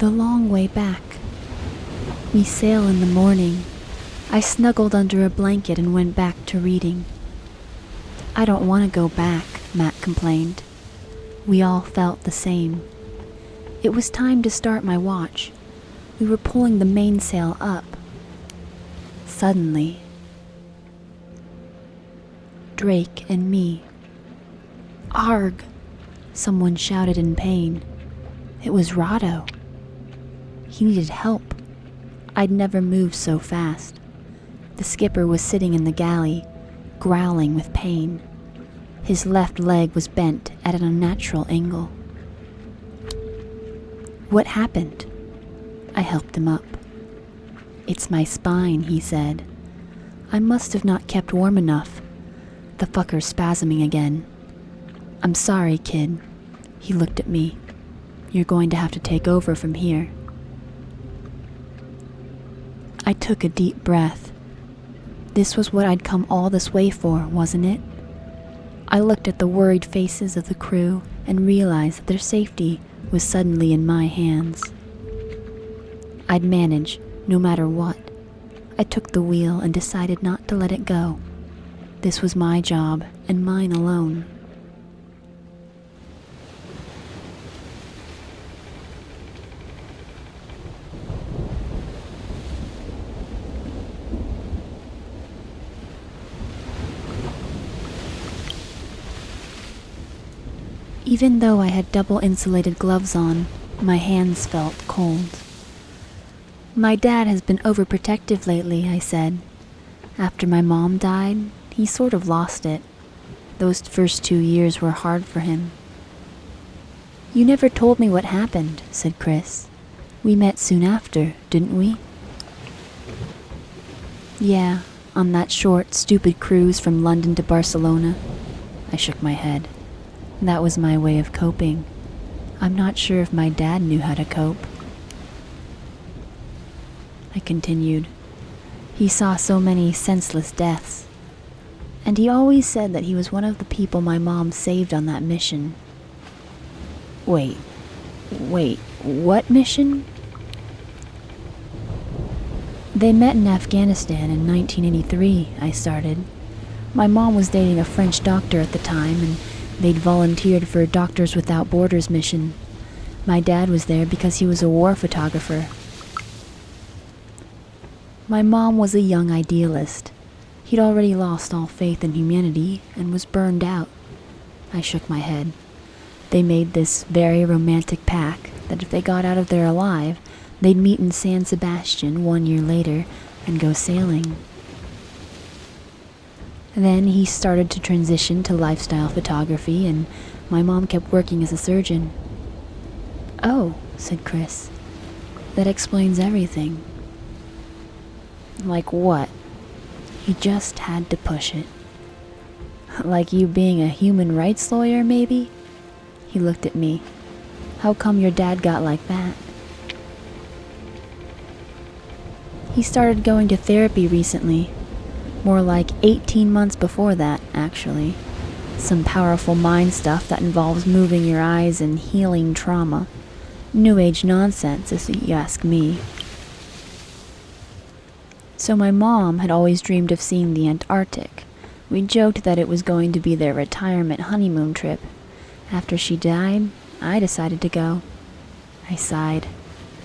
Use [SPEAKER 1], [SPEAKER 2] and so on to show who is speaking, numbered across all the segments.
[SPEAKER 1] The long way back. We sail in the morning. I snuggled under a blanket and went back to reading. I don't want to go back, Matt complained. We all felt the same. It was time to start my watch. We were pulling the mainsail up. Suddenly, Drake and me. Arg! Someone shouted in pain. It was Rado. He needed help. I'd never moved so fast. The skipper was sitting in the galley, growling with pain. His left leg was bent at an unnatural angle. What happened? I helped him up. It's my spine, he said. I must have not kept warm enough. The fucker's spasming again. I'm sorry, kid. He looked at me. You're going to have to take over from here. I took a deep breath. This was what I'd come all this way for, wasn't it? I looked at the worried faces of the crew and realized that their safety was suddenly in my hands. I'd manage, no matter what. I took the wheel and decided not to let it go. This was my job, and mine alone. Even though I had double insulated gloves on, my hands felt cold. My dad has been overprotective lately, I said. After my mom died, he sort of lost it. Those first 2 years were hard for him. You never told me what happened, said Chris. We met soon after, didn't we? Yeah, on that short, stupid cruise from London to Barcelona. I shook my head. That was my way of coping. I'm not sure if my dad knew how to cope. I continued. He saw so many senseless deaths. And he always said that he was one of the people my mom saved on that mission. Wait, what mission? They met in Afghanistan in 1983, I started. My mom was dating a French doctor at the time, and they'd volunteered for a Doctors Without Borders mission. My dad was there because he was a war photographer. My mom was a young idealist. He'd already lost all faith in humanity and was burned out. I shook my head. They made this very romantic pact that if they got out of there alive, they'd meet in San Sebastian 1 year later and go sailing. Then he started to transition to lifestyle photography, and my mom kept working as a surgeon. Oh, said Chris. That explains everything. Like what? He just had to push it. Like you being a human rights lawyer, maybe? He looked at me. How come your dad got like that? He started going to therapy recently. More like 18 months before that, actually. Some powerful mind stuff that involves moving your eyes and healing trauma. New Age nonsense, if you ask me. So my mom had always dreamed of seeing the Antarctic. We joked that it was going to be their retirement honeymoon trip. After she died, I decided to go. I sighed.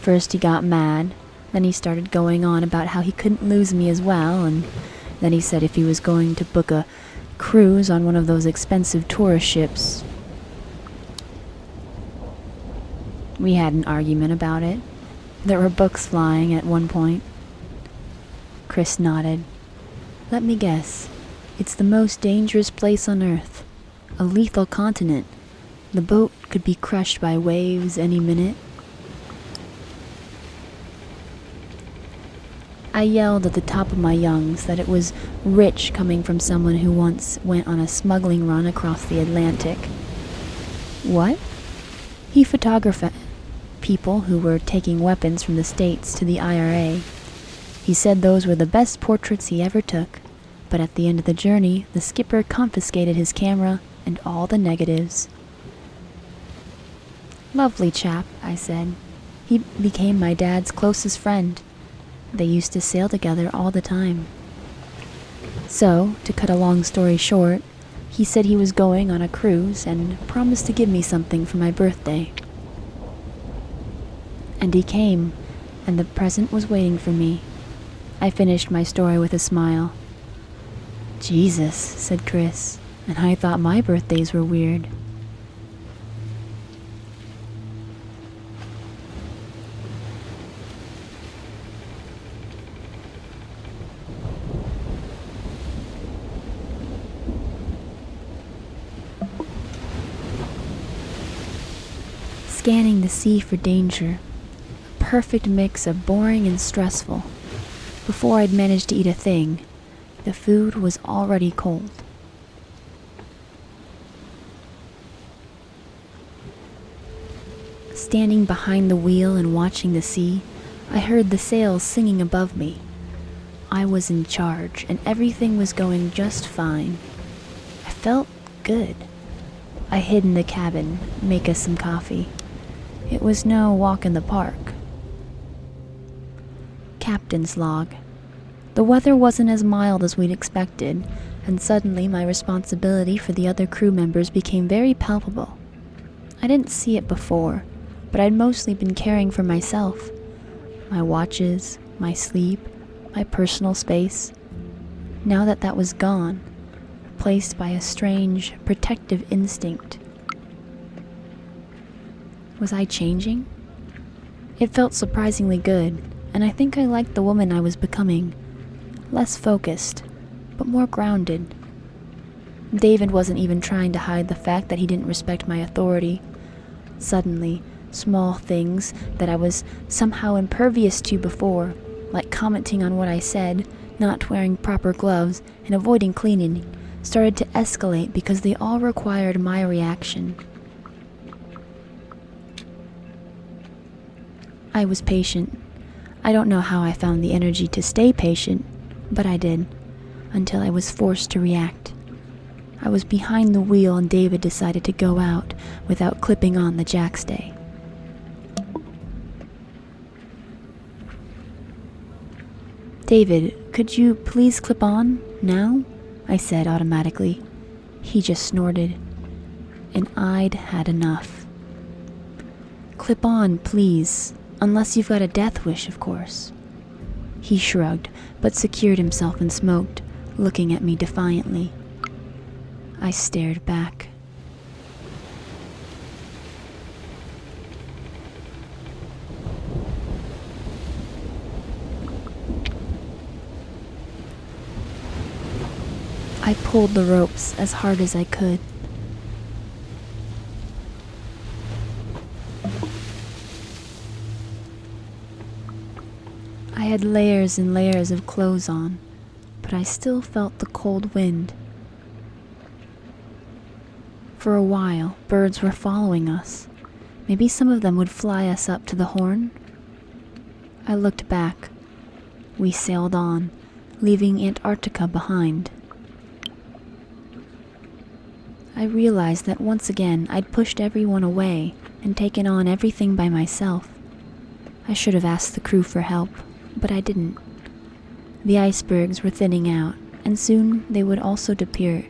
[SPEAKER 1] First he got mad, then he started going on about how he couldn't lose me as well, and then he said if he was going to book a cruise on one of those expensive tourist ships. We had an argument about it. There were books flying at one point. Chris nodded. Let me guess. It's the most dangerous place on Earth. A lethal continent. The boat could be crushed by waves any minute. I yelled at the top of my lungs that it was rich coming from someone who once went on a smuggling run across the Atlantic. What? He photographed people who were taking weapons from the States to the IRA. He said those were the best portraits he ever took, but at the end of the journey, the skipper confiscated his camera and all the negatives. Lovely chap, I said. He became my dad's closest friend. They used to sail together all the time. So, to cut a long story short, he said he was going on a cruise and promised to give me something for my birthday. And he came, and the present was waiting for me. I finished my story with a smile. Jesus, said Chris, and I thought my birthdays were weird. Scanning the sea for danger, a perfect mix of boring and stressful. Before I'd managed to eat a thing, the food was already cold. Standing behind the wheel and watching the sea, I heard the sails singing above me. I was in charge, and everything was going just fine. I felt good. I hid in the cabin, make us some coffee. It was no walk in the park. Captain's log. The weather wasn't as mild as we'd expected, and suddenly my responsibility for the other crew members became very palpable. I didn't see it before, but I'd mostly been caring for myself. My watches, my sleep, my personal space. Now that that was gone, replaced by a strange, protective instinct. Was I changing? It felt surprisingly good, and I think I liked the woman I was becoming. Less focused, but more grounded. David wasn't even trying to hide the fact that he didn't respect my authority. Suddenly, small things that I was somehow impervious to before, like commenting on what I said, not wearing proper gloves, and avoiding cleaning, started to escalate because they all required my reaction. I was patient. I don't know how I found the energy to stay patient, but I did, until I was forced to react. I was behind the wheel and David decided to go out without clipping on the jackstay. David, could you please clip on, now? I said automatically. He just snorted, and I'd had enough. Clip on, please. Unless you've got a death wish, of course. He shrugged, but secured himself and smoked, looking at me defiantly. I stared back. I pulled the ropes as hard as I could. I had layers and layers of clothes on, but I still felt the cold wind. For a while, birds were following us. Maybe some of them would fly us up to the Horn. I looked back. We sailed on, leaving Antarctica behind. I realized that once again I'd pushed everyone away and taken on everything by myself. I should have asked the crew for help, but I didn't. The icebergs were thinning out, and soon they would also disappear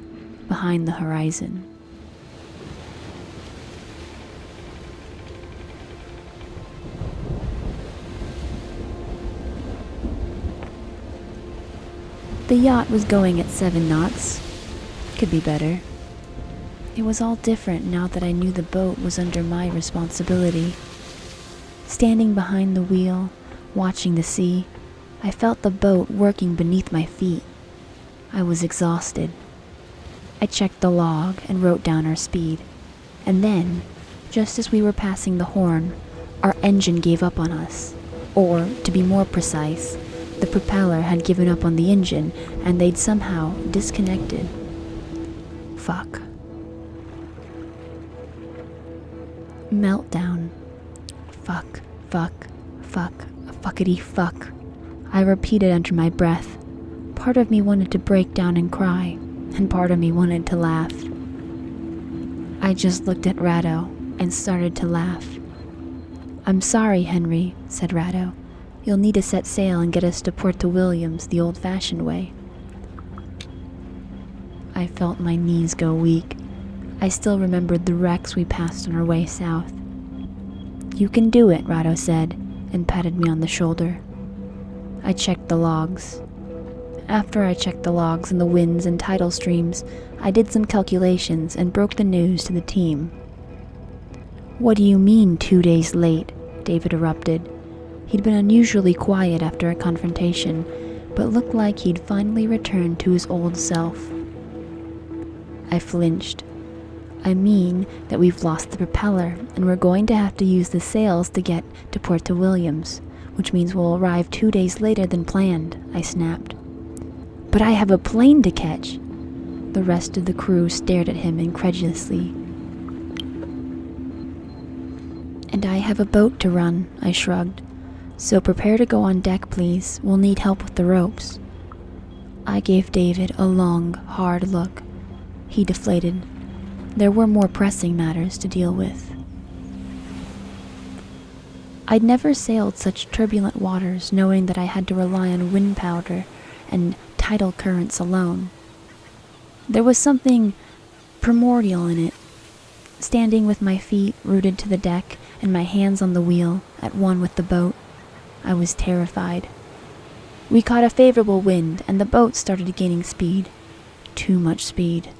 [SPEAKER 1] behind the horizon. The yacht was going at 7 knots. Could be better. It was all different now that I knew the boat was under my responsibility. Standing behind the wheel, watching the sea, I felt the boat working beneath my feet. I was exhausted. I checked the log and wrote down our speed. And then, just as we were passing the Horn, our engine gave up on us. Or, to be more precise, the propeller had given up on the engine and they'd somehow disconnected. Fuck. Meltdown. Fuck, fuck, fuck, fuckity fuck. I repeated under my breath. Part of me wanted to break down and cry, and part of me wanted to laugh. I just looked at Rado and started to laugh. "I'm sorry, Henry," said Ratto. "You'll need to set sail and get us to Puerto Williams the old-fashioned way." I felt my knees go weak. I still remembered the wrecks we passed on our way south. "You can do it," Ratto said, and patted me on the shoulder. I checked the logs. After I checked the logs and the winds and tidal streams, I did some calculations and broke the news to the team. "What do you mean 2 days late?" David erupted. He'd been unusually quiet after a confrontation, but looked like he'd finally returned to his old self. I flinched. "I mean that we've lost the propeller, and we're going to have to use the sails to get to Puerto Williams, which means we'll arrive 2 days later than planned," I snapped. "But I have a plane to catch!" The rest of the crew stared at him incredulously. "And I have a boat to run," I shrugged. "So prepare to go on deck, please. We'll need help with the ropes." I gave David a long, hard look. He deflated. There were more pressing matters to deal with. I'd never sailed such turbulent waters, knowing that I had to rely on wind power and tidal currents alone. There was something primordial in it. Standing with my feet rooted to the deck and my hands on the wheel, at one with the boat, I was terrified. We caught a favorable wind, and the boat started gaining speed. Too much speed.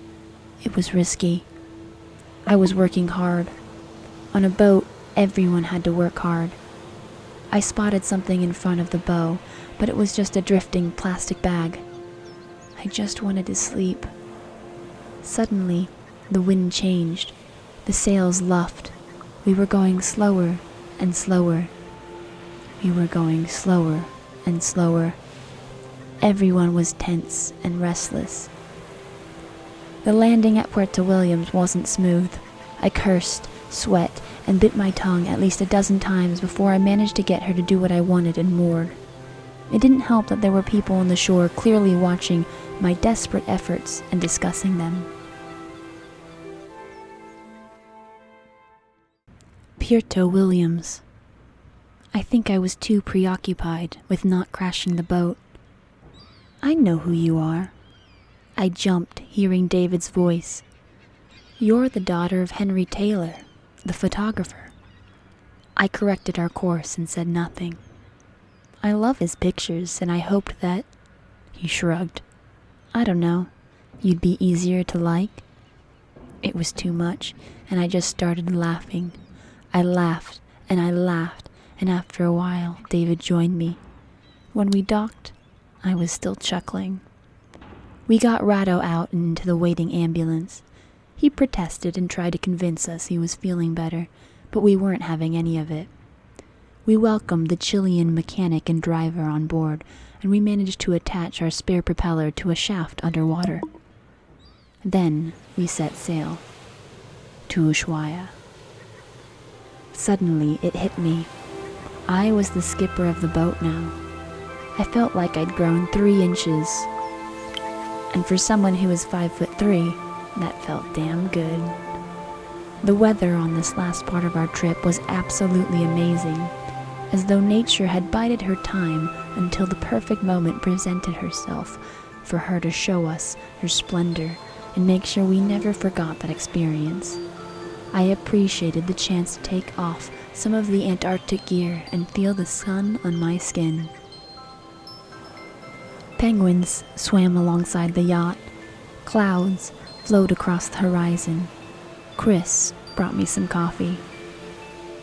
[SPEAKER 1] It was risky. I was working hard. On a boat, everyone had to work hard. I spotted something in front of the bow, but it was just a drifting plastic bag. I just wanted to sleep. Suddenly, the wind changed. The sails luffed. We were going slower and slower. We were going slower and slower. Everyone was tense and restless. The landing at Puerto Williams wasn't smooth. I cursed, sweat, and bit my tongue at least a dozen times before I managed to get her to do what I wanted and moored. It didn't help that there were people on the shore clearly watching my desperate efforts and discussing them. Puerto Williams. I think I was too preoccupied with not crashing the boat. "I know who you are." I jumped, hearing David's voice. "You're the daughter of Henry Taylor, the photographer." I corrected our course and said nothing. "I love his pictures, and I hoped that—" He shrugged. "I don't know. You'd be easier to like?" It was too much, and I just started laughing. I laughed, and after a while, David joined me. When we docked, I was still chuckling. We got Ratto out and into the waiting ambulance. He protested and tried to convince us he was feeling better, but we weren't having any of it. We welcomed the Chilean mechanic and driver on board, and we managed to attach our spare propeller to a shaft underwater. Then we set sail to Ushuaia. Suddenly it hit me. I was the skipper of the boat now. I felt like I'd grown 3 inches. And for someone who was 5'3", that felt damn good. The weather on this last part of our trip was absolutely amazing, as though nature had bided her time until the perfect moment presented herself for her to show us her splendor and make sure we never forgot that experience. I appreciated the chance to take off some of the Antarctic gear and feel the sun on my skin. Penguins swam alongside the yacht. Clouds flowed across the horizon. Chris brought me some coffee.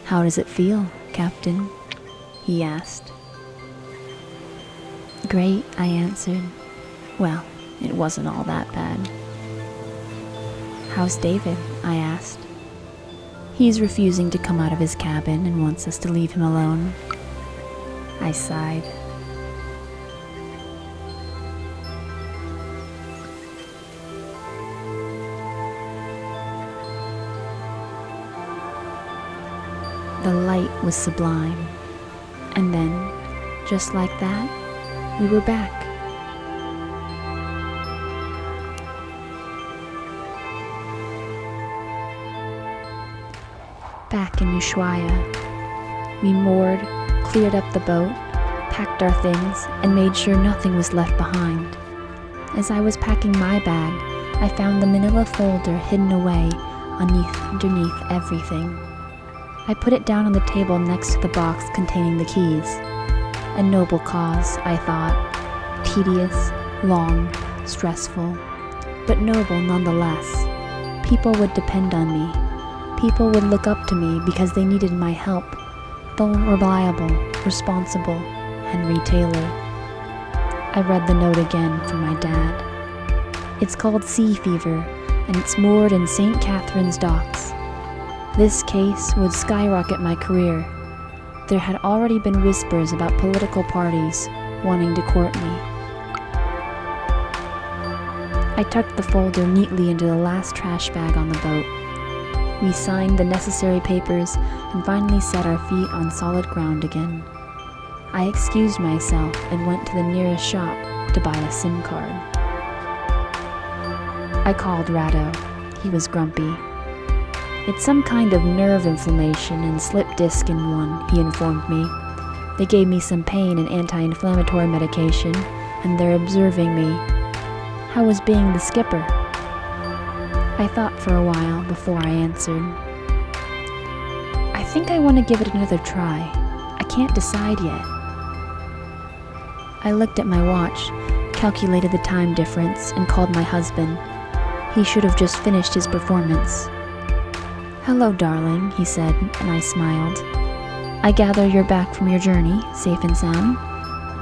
[SPEAKER 1] "How does it feel, Captain?" he asked. "Great," I answered. Well, it wasn't all that bad. "How's David?" I asked. "He's refusing to come out of his cabin and wants us to leave him alone." I sighed. The light was sublime. And then, just like that, we were back. Back in Ushuaia. We moored, cleared up the boat, packed our things, and made sure nothing was left behind. As I was packing my bag, I found the manila folder hidden away underneath everything. I put it down on the table next to the box containing the keys. A noble cause, I thought. Tedious, long, stressful, but noble nonetheless. People would depend on me. People would look up to me because they needed my help. The reliable, responsible Henry Taylor. I read the note again from my dad. It's called Sea Fever, and it's moored in St. Catherine's docks. This case would skyrocket my career. There had already been whispers about political parties wanting to court me. I tucked the folder neatly into the last trash bag on the boat. We signed the necessary papers and finally set our feet on solid ground again. I excused myself and went to the nearest shop to buy a SIM card. I called Rado. He was grumpy. It's some kind of nerve inflammation and slip disc in one, he informed me. They gave me some pain and anti-inflammatory medication, and they're observing me. How was being the skipper? I thought for a while before I answered. I think I want to give it another try. I can't decide yet. I looked at my watch, calculated the time difference, and called my husband. He should have just finished his performance. Hello, darling, he said, and I smiled. I gather you're back from your journey, safe and sound?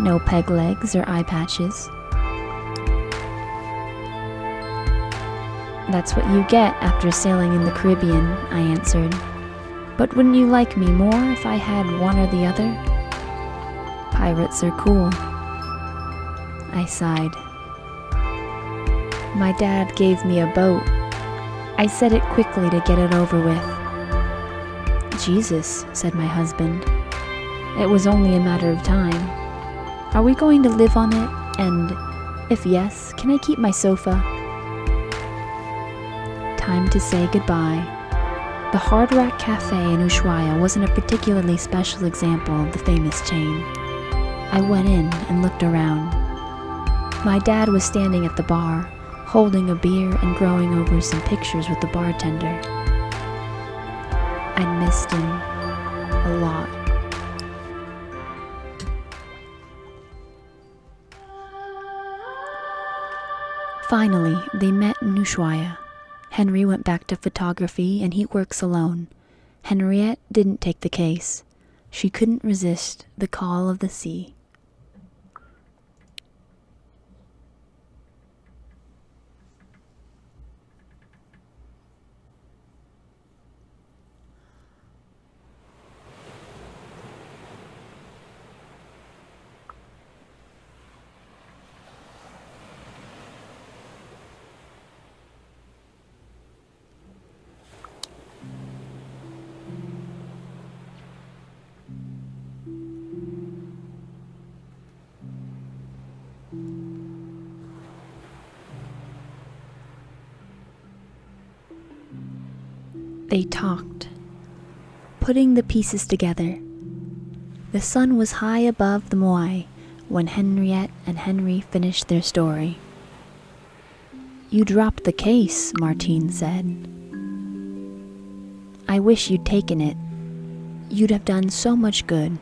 [SPEAKER 1] No peg legs or eye patches. That's what you get after sailing in the Caribbean, I answered. But wouldn't you like me more if I had one or the other? Pirates are cool. I sighed. My dad gave me a boat. I said it quickly to get it over with. Jesus, said my husband. It was only a matter of time. Are we going to live on it? And if yes, can I keep my sofa? Time to say goodbye. The Hard Rock Cafe in Ushuaia wasn't a particularly special example of the famous chain. I went in and looked around. My dad was standing at the bar, holding a beer and growing over some pictures with the bartender. I'd missed him a lot. Finally, they met in Ushuaia. Henry went back to photography and he works alone. Henriette didn't take the case. She couldn't resist the call of the sea. They talked, putting the pieces together. The sun was high above the Moai when Henriette and Henry finished their story. You dropped the case, Martine said. I wish you'd taken it. You'd have done so much good.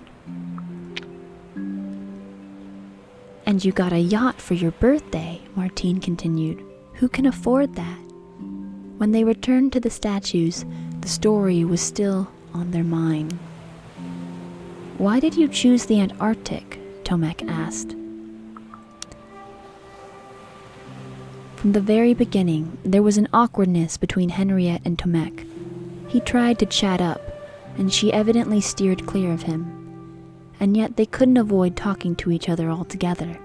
[SPEAKER 1] And you got a yacht for your birthday, Martine continued. Who can afford that? When they returned to the statues, the story was still on their mind. Why did you choose the Antarctic? Tomek asked. From the very beginning, there was an awkwardness between Henriette and Tomek. He tried to chat up, and she evidently steered clear of him. And yet they couldn't avoid talking to each other altogether.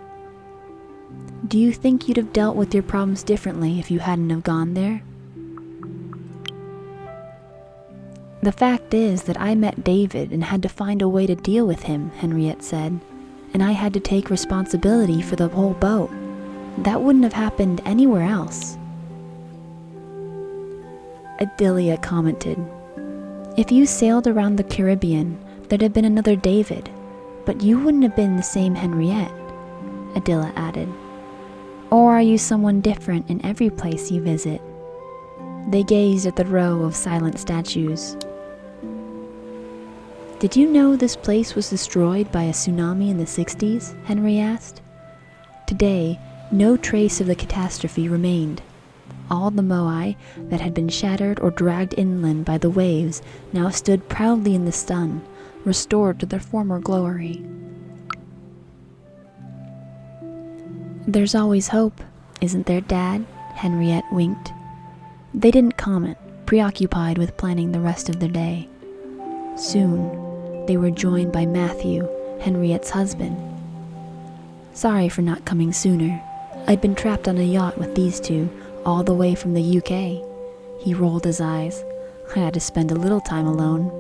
[SPEAKER 1] Do you think you'd have dealt with your problems differently if you hadn't have gone there? The fact is that I met David and had to find a way to deal with him, Henriette said, and I had to take responsibility for the whole boat. That wouldn't have happened anywhere else. Adelia commented, If you sailed around the Caribbean, there'd have been another David, but you wouldn't have been the same Henriette, Adila added. Or are you someone different in every place you visit? They gazed at the row of silent statues. Did you know this place was destroyed by a tsunami in the 60s? Henry asked. Today, no trace of the catastrophe remained. All the moai that had been shattered or dragged inland by the waves now stood proudly in the sun, restored to their former glory. There's always hope, isn't there, Dad? Henriette winked. They didn't comment, preoccupied with planning the rest of their day. Soon, they were joined by Matthew, Henriette's husband. Sorry for not coming sooner. I'd been trapped on a yacht with these two, all the way from the UK. He rolled his eyes. I had to spend a little time alone.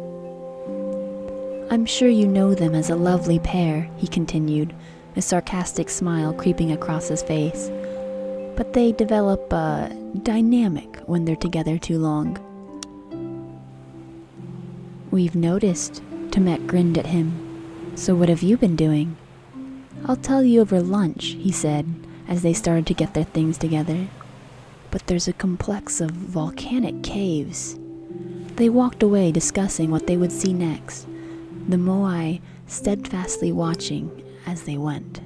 [SPEAKER 1] I'm sure you know them as a lovely pair, he continued, a sarcastic smile creeping across his face. But they develop a dynamic when they're together too long. We've noticed, Temet grinned at him. So what have you been doing? I'll tell you over lunch, he said, as they started to get their things together. But there's a complex of volcanic caves. They walked away discussing what they would see next, the moai steadfastly watching as they went.